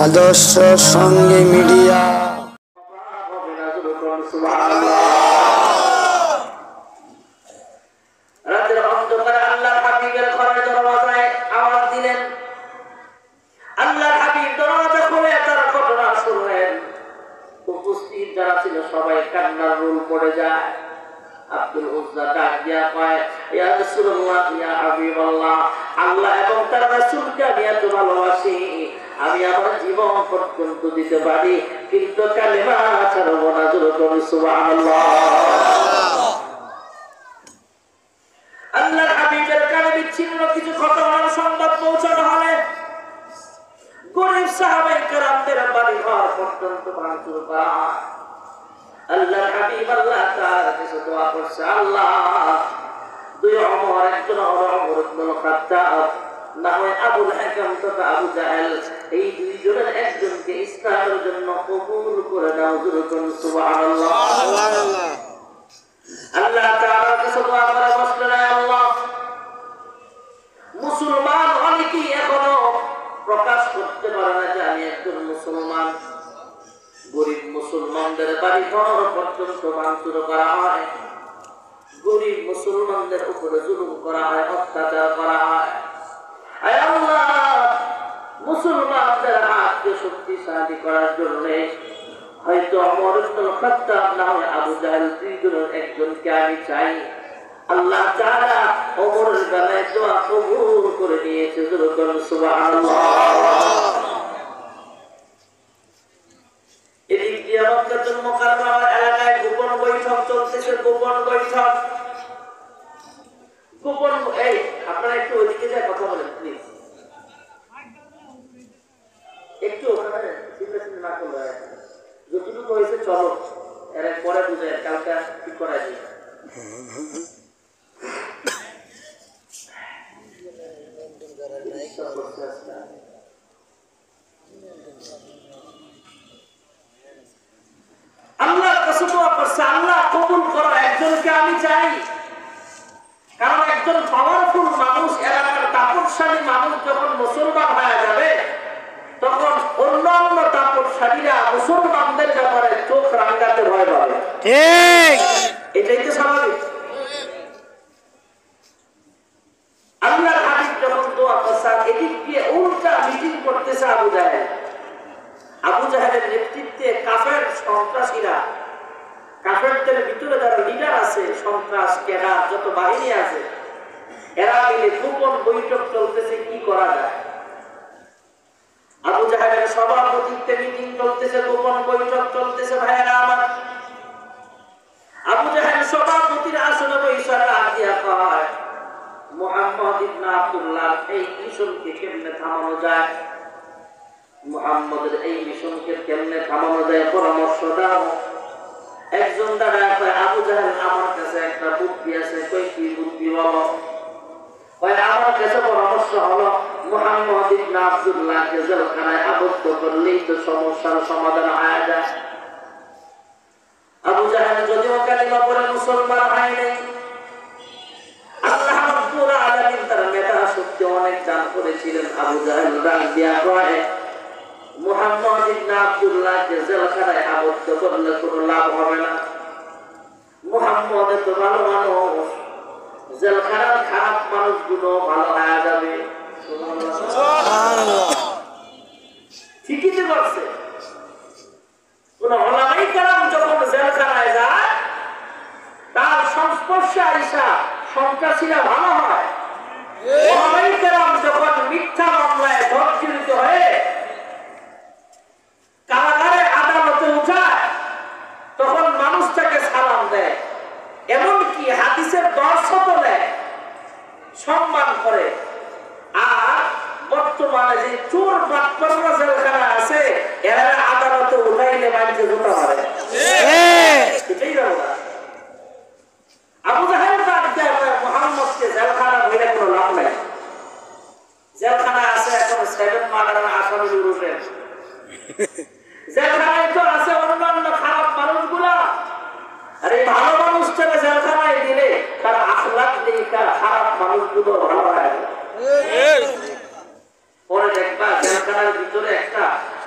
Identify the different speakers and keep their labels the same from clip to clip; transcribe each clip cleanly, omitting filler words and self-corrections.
Speaker 1: আদর্শ সঙ্গে মিডিয়া।
Speaker 2: রাতের অন্ধকারে আল্লাহর হাবিবের ঘরের দরজায় আওয়াজ দিলেন। আল্লাহর হাবিব দরজা খুলে তার ঘটনা শুনলেন। উপস্থিত যারা ছিল সবাই কান্নার রোল পড়ে যায়। আব্দুল উজ্জা ডাক দিয়া কয়, ইয়া রাসূলুল্লাহ, ইয়া হাবিবাল্লাহ, আল্লাহ এবং তার রাসূলকে আমি এত ভালোবাসি, আমি আমার জীবন পর্যন্ত দিতে পারি, কিন্তু কালেমা ছাড়ব না। জোরে বলি সুবহানাল্লাহ। আল্লাহর হাবিবের কানে বিচ্ছিন্ন কিছু ঘটনার সংবাদ পৌঁছানো হলে গরীব সাহাবায়ে কেরামদের বাড়ি ঘর পর্যন্ত ভাঙচুর করা হয়। আল্লাহর হাবিব আল্লাহ তাআলার কাছে দোয়া করছে, আল্লাহ দুই ওমর, একজন হলো ওমর ইবনুল খাত্তাব, না হয় আবুল হাকাম তথা আবু জাহেল, এই দুইজনের একজনকে ইসলামের জন্য কবুল করে দাও। জোরে বলুন সুবহানাল্লাহ। আল্লাহ তাআলার কাছে দোয়া করে বসলেন, আল্লাহ মুসলমান অনেকেই এখনো প্রকাশ করতে পারে না যে আমি একজন মুসলমান। গরিব মুসলমানদের বাড়ি ঘর পর্যন্ত ভাঙচুর করা হয়, গরিব মুসলমানদের উপরে জুলুম করা হয়, অত্যাচার করা হয়। আয় আল্লাহ, মুসলমানদের হাতকে শক্তিশালী করার জন্য হয়তো ওমর ইবনুল খাত্তাব না হয় আবু জাহেল, দুইজনের একজনকে আমি চাই। আল্লাহ তাআলা ওমরের বেলায় দোয়া কবুল করে নিয়েছে। জোরে বলুন সুবহানাল্লাহ। এদিক দিয়ে মক্কাতুল মুকাররমার এলাকায় গোপন বৈঠক চলতেছে। গোপন বৈঠক, গোপন এই আপনারা একটু ওইদিকে যায় কথা বলেন প্লিজ, একটু ওখানে চিন্তা না করলে যতটুকু হয়েছে চলো, এর পরে বুঝে কালকে ঠিক করাই দিই। আল্লাহ কাছে দোয়া করছে, আল্লাহ কবুল করো, একজনকে আমি চাই। কারণ একজন পাওয়ারফুল মানুষ, এলাকার তাপস্বালী মানুষ যখন মুসলমান হয়ে যাবে, তখন অন্যান্য তাপস্বালীরা মুসলমানদের ব্যাপারে চোখ রাঙাতে ভয় পাবে। এটাই তো স্বাভাবিক। আল্লাহর হাবিব যখন দোয়া করছেন, এদিক দিয়ে উল্টা মিটিং করতেছে আবু জাহেল। আবু জাহেলের নেতৃত্বে কাফের সন্ত্রাসীরা, কাফেরদের ভিতরে যারা লিডার আছে, সন্ত্রাস কেডা যত বাহিনী আছে, এরা মিলে গোপন বৈঠক চলতেছে কি করা যায়। আবু জাহেলের সভাপতিত্বে মিটিং চলতেছে, গোপন বৈঠক চলতেছে। ভাইয়েরা আমার, আবু জাহেল সভাপতির আসনে বৈঠক ডাক দিয়া কয়, মুহাম্মদ ইবনে আব্দুল্লাহ এই মিশনকে কেমনে থামানো যায়, মুহাম্মদের এই মিশনকে কেমনে থামানো যায়, পরামর্শ দাও। একজন দাঁড়ায় কয়, আবু জাহেল আমার কাছে একটা বুদ্ধি আছে। কই কি বুদ্ধি বলো? কয় আমার কাছে পরামর্শ হলো মুহাম্মদ ইবনে আব্দুল্লাহকে জেলখানায় আবদ্ধ করলেই তো সমস্যার সমাধান হয়ে যায়। আবু জাহেল যদিও কালিমা পড়ে মুসলমান হয় নাই, আল্লাহ রাব্বুল আলামিন তার মেধা শক্তি অনেক দান করেছিলেন। আবু জাহেল ডাক দিয়া কয়, মুহাম্মদ ইবনে আব্দুল্লাহকে জেলখানায় আবদ্ধ করলে কোনো লাভ হবে না। মুহাম্মদ এত ভালো মানুষ, জেলখানার খারাপ মানুষগুলো ভালো হয়ে যাবে। ঠিকই তো বলছে। কোন ওলামায়ে কেরাম যখন জেলখানায় যায়, তার সংস্পর্শে আইসা সন্ত্রাসীরা ভালো হয়। ওলামায়ে কেরাম যখন মিথ্যা মামলায় জর্জরিত হয়ে কারাগারে আদালতে উঠায়, তখন মানুষ তাকে সালাম দেয়, এমনকি হাদিসের দর্শক দেয়, সম্মান করে। আর বর্তমানে যে চোর বাটপাররা জেলখানা আছে, এরা আদালতে উঠাইলে বাড়িতে জুতা মারে। এটাই ব্যাপার। আবু জাহেল মুহাম্মদকে জেলখানা ধরে কোনো লাভ নাই। জেলখানা আছে এখন 7 মার্ডারের আসামি উঠে, জেলখানায় তো আছে অন্যান্য খারাপ মানুষগুলা। আর এই ভালো মানুষটাকে জেলখানায় দিলে তার আখলাক দিয়ে খারাপ মানুষগুলো ভালো হয়। পরে দেখবা জেলখানার ভিতরে একটা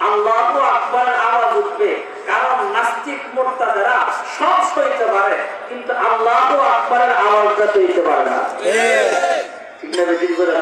Speaker 2: আল্লাহু আকবারের আওয়াজ উঠবে, কারণ নাস্তিক মুরতাদেরা সব সইতে পারে কিন্তু আল্লাহু আকবারের আওয়াজটা সইতে পারে না। ঠিক না বেশি করে